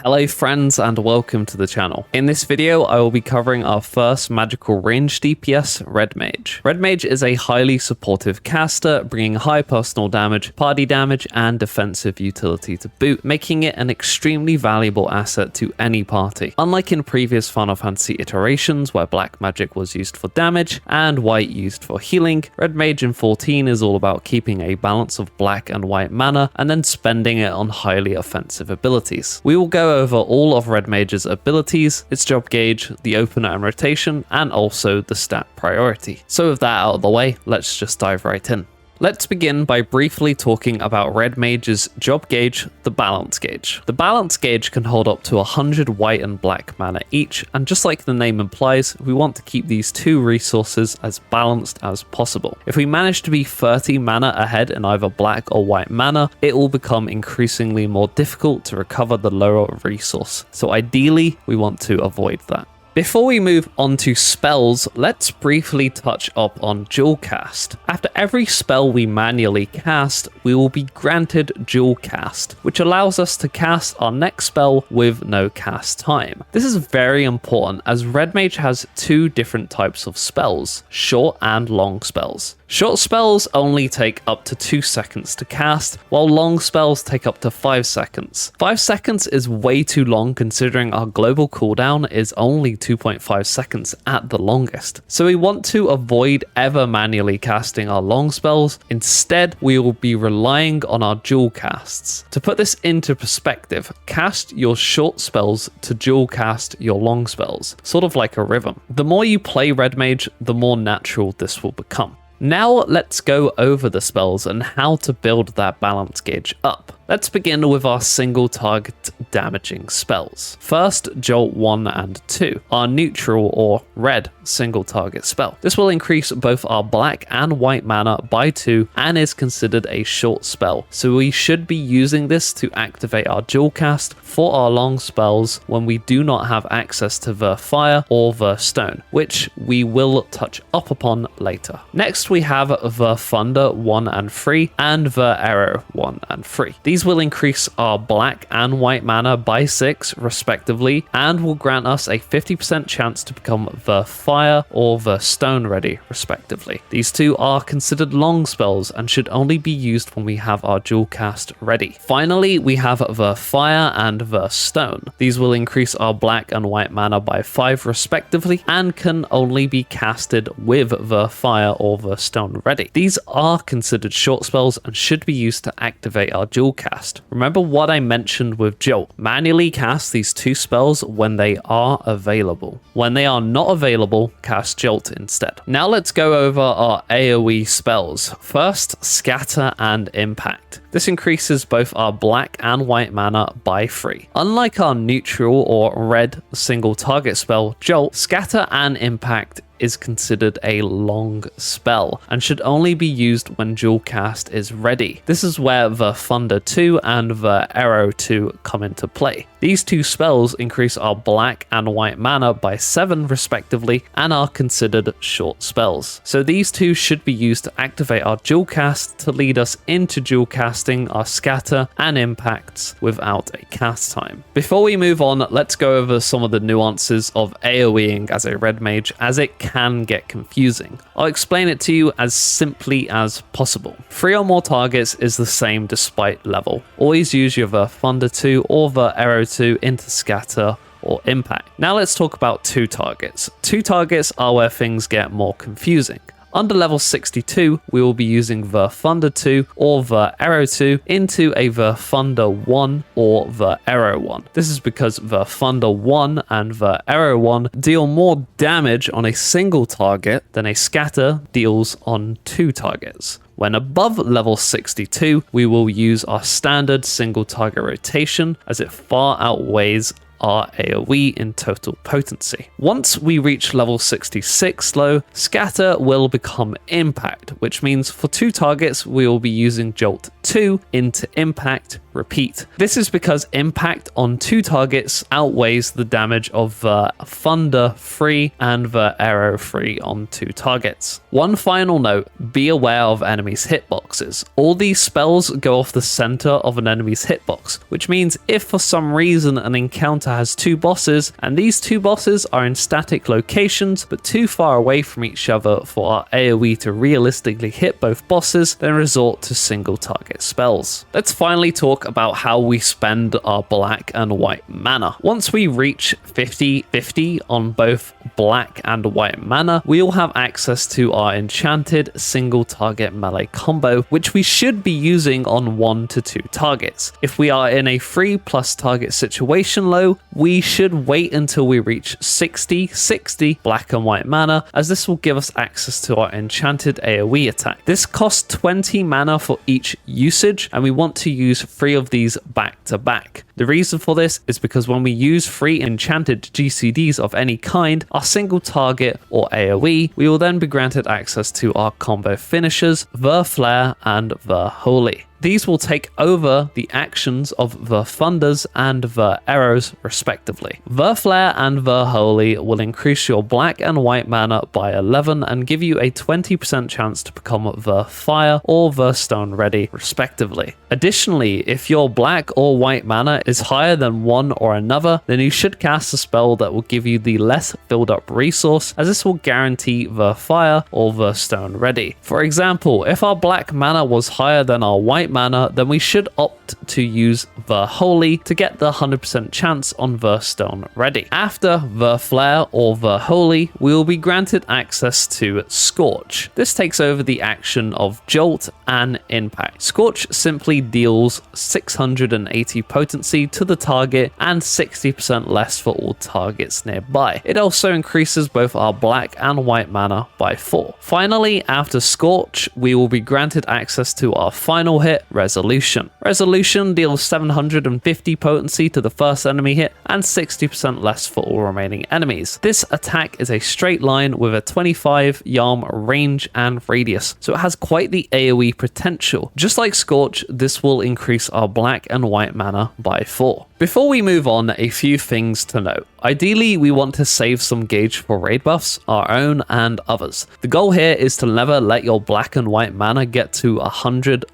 Hello friends and welcome to the channel. In this video I will be covering our first magical range DPS, Red Mage. Red Mage is a highly supportive caster, bringing high personal damage, party damage and defensive utility to boot, making it an extremely valuable asset to any party. Unlike in previous Final Fantasy iterations where black magic was used for damage and white used for healing, Red Mage in 14 is all about keeping a balance of black and white mana and then spending it on highly offensive abilities. We will go over all of Red Mage's abilities, its job gauge, the opener and rotation, and also the stat priority. So with that out of the way, let's just dive right in. Let's begin by briefly talking about Red Mage's job gauge, the balance gauge. The balance gauge can hold up to 100 white and black mana each, and just like the name implies, we want to keep these two resources as balanced as possible. If we manage to be 30 mana ahead in either black or white mana, it will become increasingly more difficult to recover the lower resource, so ideally we want to avoid that. Before we move on to spells, let's briefly touch up on Dualcast. After every spell we manually cast, we will be granted Dualcast, which allows us to cast our next spell with no cast time. This is very important as Red Mage has two different types of spells, short and long spells. Short spells only take up to 2 seconds to cast, while long spells take up to 5 seconds. 5 seconds is way too long considering our global cooldown is only 2.5 seconds at the longest. So we want to avoid ever manually casting our long spells. Instead, we will be relying on our dual casts. To put this into perspective, cast your short spells to dual cast your long spells, sort of like a rhythm. The more you play Red Mage, the more natural this will become. Now let's go over the spells and how to build that balance gauge up. Let's begin with our single target damaging spells. First, Jolt 1 and 2, our neutral or red single target spell. This will increase both our black and white mana by 2 and is considered a short spell, so we should be using this to activate our dual cast for our long spells when we do not have access to the fire or the stone, which we will touch up upon later. Next we have the thunder 1 and 3 and the arrow 1 and 3. These will increase our black and white mana by 6 respectively and will grant us a 50% chance to become the fire or the stone ready respectively. These two are considered long spells and should only be used when we have our dual cast ready. Finally, we have the fire and the stone. These will increase our black and white mana by 5 respectively and can only be casted with the fire or the stone ready. These are considered short spells and should be used to activate our dual cast. Remember what I mentioned with Jolt. Manually cast these two spells when they are available. When they are not available, cast Jolt instead. Now let's go over our AoE spells. First, Scatter and Impact. This increases both our black and white mana by 3. Unlike our neutral or red single target spell, Jolt, Scatter and Impact is considered a long spell and should only be used when dual cast is ready. This is where the Thunder 2 and the Arrow 2 come into play. These two spells increase our black and white mana by 7 respectively and are considered short spells. So these two should be used to activate our dual cast to lead us into dual casting our scatter and impacts without a cast time. Before we move on, let's go over some of the nuances of AoEing as a Red Mage, as it can get confusing. I'll explain it to you as simply as possible. 3 or more targets is the same despite level. Always use your Thunder 2 or the Arrow 2 into scatter or impact. Now let's talk about 2 targets. 2 targets are where things get more confusing. Under level 62, we will be using the Thunder 2 or the Arrow 2 into a the Thunder 1 or the Arrow 1. This is because the Thunder 1 and the Arrow 1 deal more damage on a single target than a scatter deals on 2 targets. When above level 62, we will use our standard single target rotation as it far outweighs our AoE in total potency. Once we reach level 66 though, Scatter will become Impact, which means for 2 targets we will be using Jolt 2 into Impact, repeat. This is because Impact on 2 targets outweighs the damage of the Thunder 3 and the Arrow 3 on 2 targets. One final note, be aware of enemies' hitboxes. All these spells go off the center of an enemy's hitbox, which means if for some reason an encounter has 2 bosses and these 2 bosses are in static locations but too far away from each other for our AoE to realistically hit both bosses, then resort to single target spells. Let's finally talk about how we spend our black and white mana. Once we reach 50-50 on both black and white mana, we will have access to our enchanted single target melee combo, which we should be using on 1 to 2 targets. If we are in a 3+ target situation low, we should wait until we reach 60-60 black and white mana, as this will give us access to our enchanted AoE attack. This costs 20 mana for each usage, and we want to use 3 of these back to back. The reason for this is because when we use 3 enchanted GCDs of any kind, our single target or AoE, we will then be granted access to our combo finishers, the Flare and the Holy. These will take over the actions of the Thunders and the Arrows respectively. The Flare and the Holy will increase your black and white mana by 11 and give you a 20% chance to become the Fire or the Stone ready respectively. Additionally, if your black or white mana is higher than one or another, then you should cast a spell that will give you the less filled up resource, as this will guarantee the Fire or the Stone ready. For example, if our black mana was higher than our white mana, then we should opt to use the Holy to get the 100% chance on the Stone ready. After the Flare or the Holy, we will be granted access to Scorch. This takes over the action of Jolt and Impact. Scorch simply deals 680 potency to the target and 60% less for all targets nearby. It also increases both our black and white mana by 4. Finally, after Scorch, we will be granted access to our final hit, Resolution. Resolution deals 750 potency to the first enemy hit and 60% less for all remaining enemies. This attack is a straight line with a 25 yarm range and radius, so it has quite the AoE potential. Just like Scorch, this will increase our black and white mana by 4. Before we move on, a few things to note. Ideally, we want to save some gauge for raid buffs, our own and others. The goal here is to never let your black and white mana get to 100.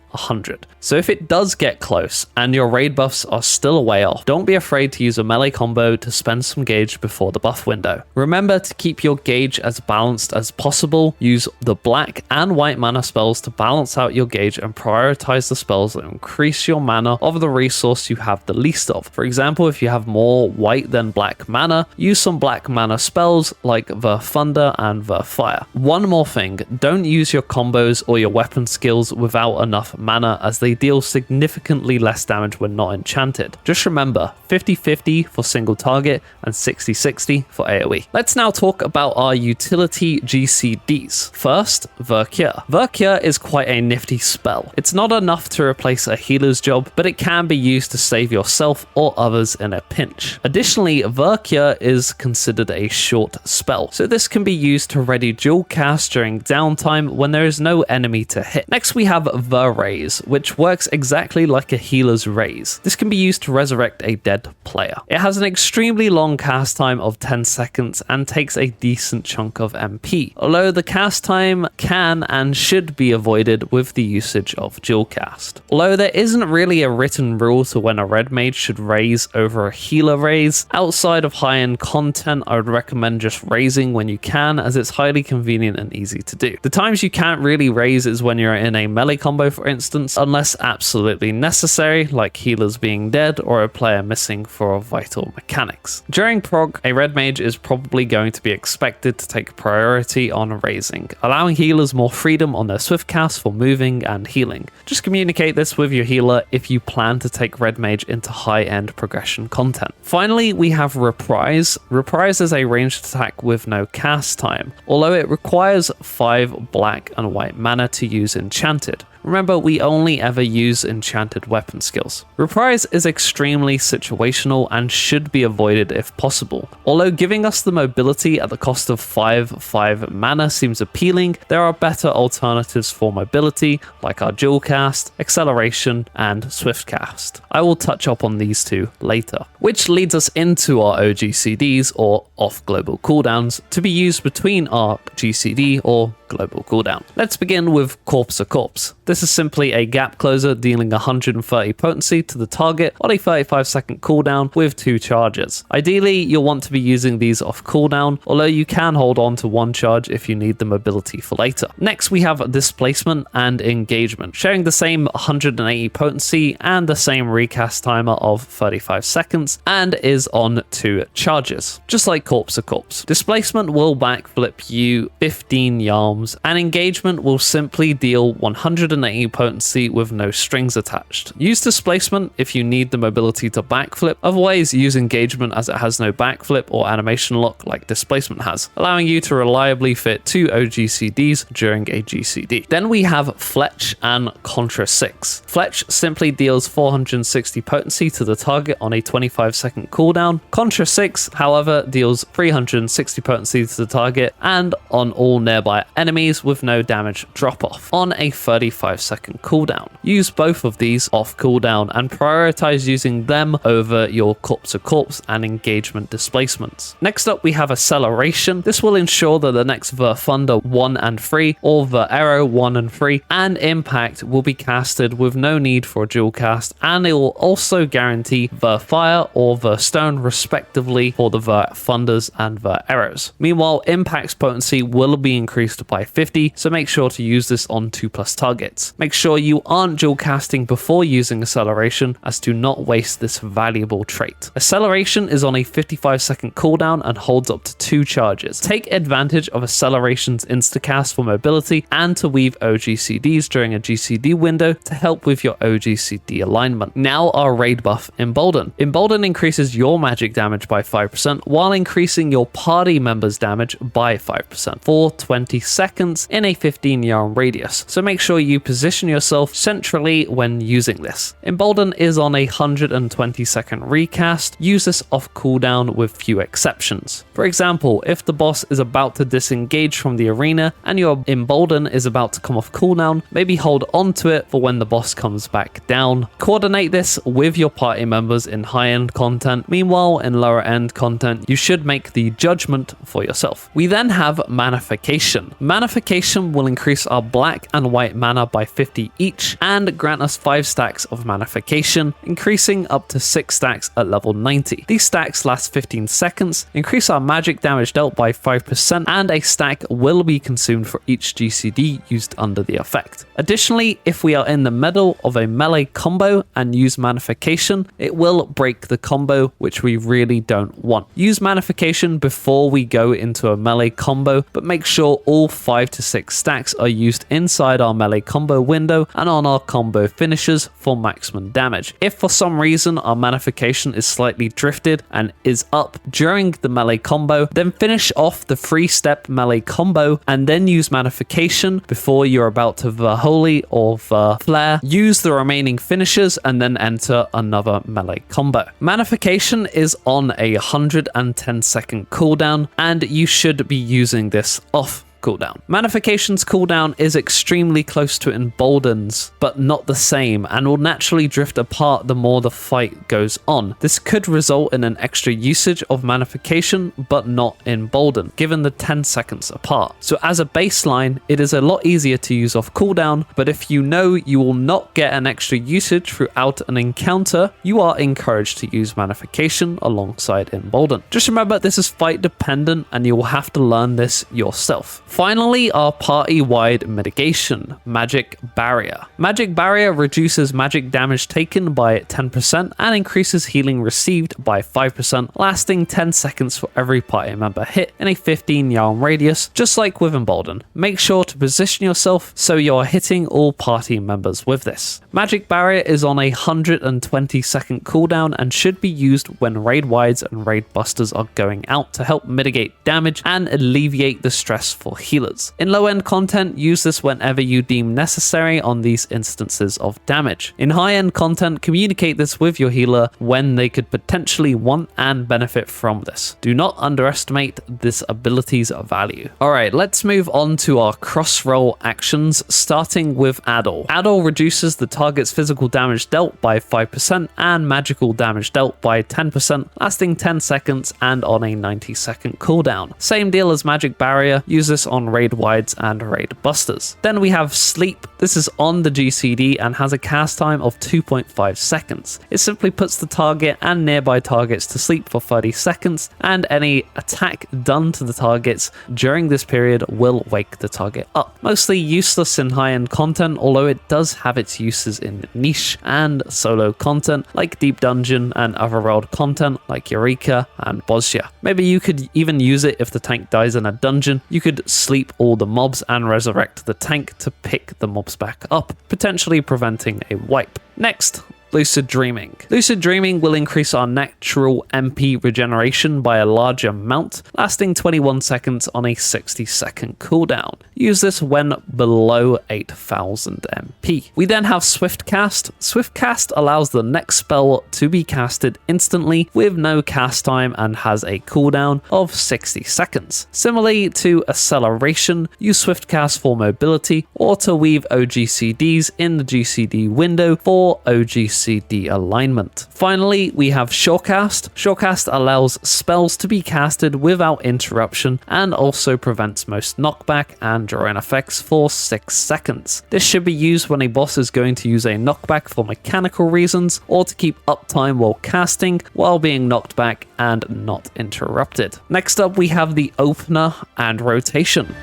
So if it does get close and your raid buffs are still a way off, don't be afraid to use a melee combo to spend some gauge before the buff window. Remember to keep your gauge as balanced as possible. Use the black and white mana spells to balance out your gauge and prioritize the spells that increase your mana of the resource you have the least of. For example, if you have more white than black mana, use some black mana spells like the Thunder and the Fire. One more thing, don't use your combos or your weapon skills without enough mana, as they deal significantly less damage when not enchanted. Just remember, 50-50 for single target and 60-60 for AoE. Let's now talk about our utility GCDs. First, the Cure. The Cure is quite a nifty spell. It's not enough to replace a healer's job, but it can be used to save yourself or others in a pinch. Additionally, the Cure is considered a short spell, so this can be used to ready Dualcast during downtime when there is no enemy to hit. Next, we have the Raise, which works exactly like a healer's raise. This can be used to resurrect a dead player. It has an extremely long cast time of 10 seconds and takes a decent chunk of MP, although the cast time can and should be avoided with the usage of Dualcast. Although there isn't really a written rule to when a red mage should raise over a healer raise, outside of high-end content, I would recommend just raising when you can, as it's highly convenient and easy to do. The times you can't really raise is when you're in a melee combo, for instance, unless absolutely necessary, like healers being dead or a player missing for vital mechanics. During prog, a red mage is probably going to be expected to take priority on raising, allowing healers more freedom on their swift cast for moving and healing. Just communicate this with your healer if you plan to take red mage into high-end progression content. Finally, we have Reprise. Reprise is a ranged attack with no cast time, although it requires 5 black and white mana to use enchanted. Remember, we only ever use enchanted weapon skills. Reprise is extremely situational and should be avoided if possible. Although giving us the mobility at the cost of 5 mana seems appealing, there are better alternatives for mobility like our Dualcast, Acceleration, and Swiftcast. I will touch up on these two later. Which leads us into our oGCDs, or off global cooldowns, to be used between our GCD or global cooldown. Let's begin with Corpse of Corpse. This is simply a gap closer dealing 130 potency to the target on a 35-second cooldown with 2 charges. Ideally, you'll want to be using these off cooldown, although you can hold on to 1 charge if you need the mobility for later. Next, we have Displacement and Engagement, sharing the same 180 potency and the same recast timer of 35 seconds, and is on 2 charges. Just like Corpse of Corpse. Displacement will backflip you 15 yards, and Engagement will simply deal 180 potency with no strings attached. Use Displacement if you need the mobility to backflip, otherwise use Engagement as it has no backflip or animation lock like Displacement has, allowing you to reliably fit 2 oGCDs during a GCD. Then we have Fletch and Contra 6. Fletch simply deals 460 potency to the target on a 25-second cooldown. Contra 6, however, deals 360 potency to the target and on all nearby enemies with no damage drop-off on a 35-second cooldown. Use both of these off cooldown and prioritize using them over your Corpse of Corpse and Engagement displacements. Next up, we have Acceleration. This will ensure that the next Ver Thunder 1 and 3 or Ver Arrow 1 and 3 and Impact will be casted with no need for a dual cast, and it will also guarantee Ver Fire or Ver Stone respectively for the Ver Thunders and Ver Arrows. Meanwhile, Impact's potency will be increased by 50, so make sure to use this on 2+ targets. Make sure you aren't dual casting before using Acceleration, as do not waste this valuable trait. Acceleration is on a 55-second cooldown and holds up to 2 charges. Take advantage of Acceleration's instacast for mobility and to weave oGCDs during a GCD window to help with your oGCD alignment. Now our raid buff, Embolden. Embolden increases your magic damage by 5% while increasing your party members' damage by 5% for 20 seconds in a 15-yard radius, so make sure you position yourself centrally when using this. Embolden is on a 120-second recast. Use this off cooldown with few exceptions. For example, if the boss is about to disengage from the arena and your Embolden is about to come off cooldown, maybe hold on to it for when the boss comes back down. Coordinate this with your party members in high-end content. Meanwhile, in lower-end content, you should make the judgment for yourself. We then have Manification. Manification will increase our black and white mana by 50 each and grant us 5 stacks of Manification, increasing up to 6 stacks at level 90. These stacks last 15 seconds, increase our magic damage dealt by 5%, and a stack will be consumed for each GCD used under the effect. Additionally, if we are in the middle of a melee combo and use Manification, it will break the combo, which we really don't want. Use Manification before we go into a melee combo, but make sure all 5 to 6 stacks are used inside our melee combo window and on our combo finishers for maximum damage. If for some reason our Manification is slightly drifted and is up during the melee combo, then finish off the 3-step melee combo and then use Manification before you're about to Ver Holy or Ver Flare. Use the remaining finishers and then enter another melee combo. Manification is on a 110-second cooldown, and you should be using this off cooldown. Manification's cooldown is extremely close to Embolden's, but not the same, and will naturally drift apart the more the fight goes on. This could result in an extra usage of Manification, but not Embolden, given the 10 seconds apart. So as a baseline, it is a lot easier to use off cooldown, but if you know you will not get an extra usage throughout an encounter, you are encouraged to use Manification alongside Embolden. Just remember, this is fight dependent, and you will have to learn this yourself. Finally, our party-wide mitigation, Magic Barrier. Magic Barrier reduces magic damage taken by 10% and increases healing received by 5%, lasting 10 seconds for every party member hit in a 15-yard radius, just like with Embolden. Make sure to position yourself so you are hitting all party members with this. Magic Barrier is on a 120-second cooldown and should be used when raid wides and raid busters are going out to help mitigate damage and alleviate the stress for healers. In low-end content, use this whenever you deem necessary on these instances of damage. In high-end content, communicate this with your healer when they could potentially want and benefit from this. Do not underestimate this ability's value. Alright, let's move on to our cross-roll actions, starting with Addle. Addle reduces the target's physical damage dealt by 5% and magical damage dealt by 10%, lasting 10 seconds and on a 90-second cooldown. Same deal as Magic Barrier, use this on raid wides and raid busters. Then we have Sleep. This is on the GCD and has a cast time of 2.5 seconds. It simply puts the target and nearby targets to sleep for 30 seconds, and any attack done to the targets during this period will wake the target up. Mostly useless in high-end content, although it does have its uses in niche and solo content like Deep Dungeon and otherworld content like Eureka and Bosnia. Maybe you could even use it if the tank dies in a dungeon. You could sleep all the mobs and resurrect the tank to pick the mobs back up, potentially preventing a wipe. Next, Lucid Dreaming. Lucid Dreaming will increase our natural MP regeneration by a large amount, lasting 21 seconds on a 60-second cooldown. Use this when below 8000 MP. We then have Swiftcast. Swiftcast allows the next spell to be casted instantly with no cast time and has a cooldown of 60 seconds. Similarly to Acceleration, use Swiftcast for mobility or to weave oGCDs in the GCD window for oGCD alignment. Finally, we have Surecast. Surecast allows spells to be casted without interruption and also prevents most knockback and draw-in effects for 6 seconds. This should be used when a boss is going to use a knockback for mechanical reasons or to keep uptime while casting while being knocked back and not interrupted. Next up, we have the Opener and Rotation.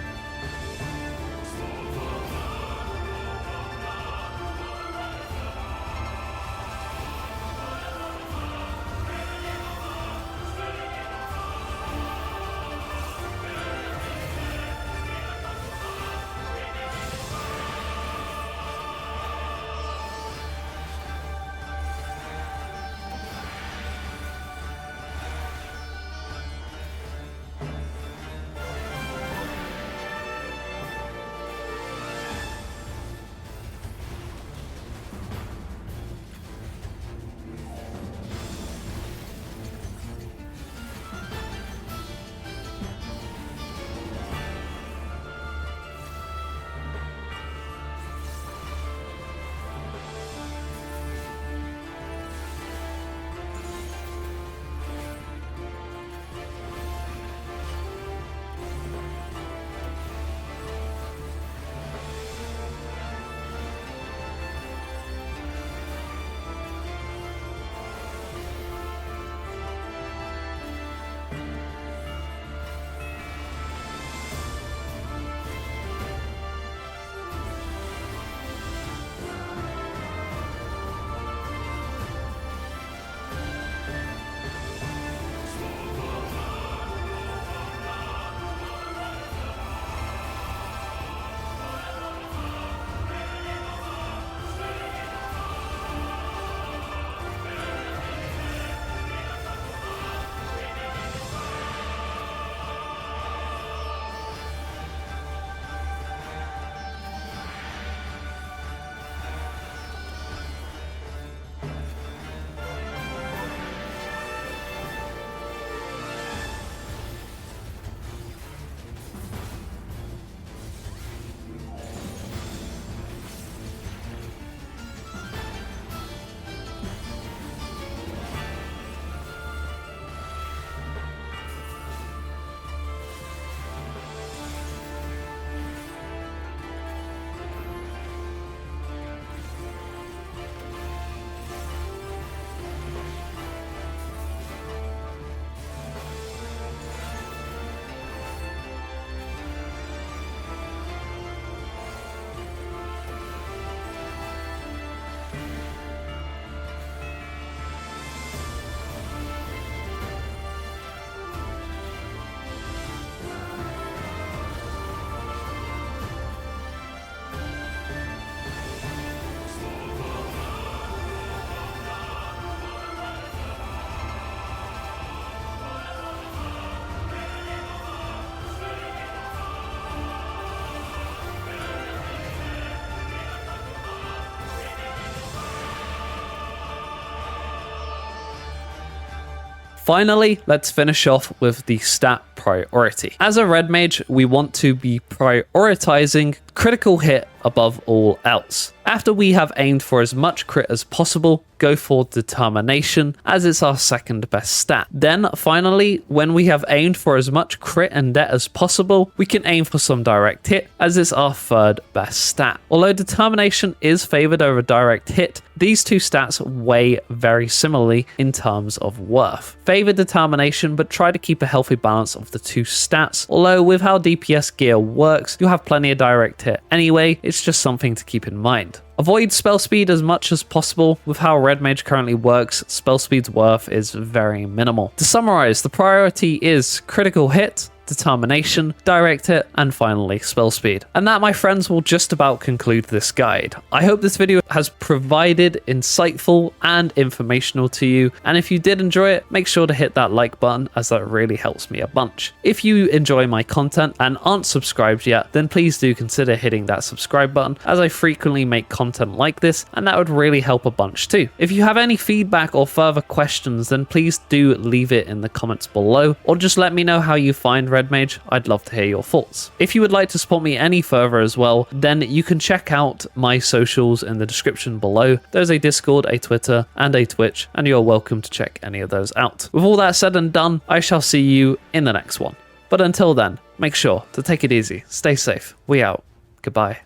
Finally, let's finish off with the stat priority. As a red mage, we want to be prioritizing critical hit above all else. After we have aimed for as much crit as possible, go for determination, as it's our second best stat. Then finally, when we have aimed for as much crit and det as possible, we can aim for some direct hit, as it's our third best stat. Although determination is favored over direct hit, these two stats weigh very similarly in terms of worth. Favor determination, but try to keep a healthy balance of the two stats. Although with how DPS gear works, you'll have plenty of direct hit anyway, it's just something to keep in mind. Avoid spell speed as much as possible. With how red mage currently works, spell speed's worth is very minimal. To summarize, the priority is critical hit, determination, direct hit, and finally spell speed. And that, my friends, will just about conclude this guide. I hope this video has provided insightful and informational to you, and if you did enjoy it, make sure to hit that like button, as that really helps me a bunch. If you enjoy my content and aren't subscribed yet, then please do consider hitting that subscribe button, as I frequently make content like this, and that would really help a bunch too. If you have any feedback or further questions, then please do leave it in the comments below, or just let me know how you find red mage. I'd love to hear your thoughts. If you would like to support me any further as well, then you can check out my socials in the description below. There's a Discord, a Twitter, and a Twitch, and you're welcome to check any of those out. With all that said and done, I shall see you in the next one. But until then, make sure to take it easy, stay safe, we out, goodbye.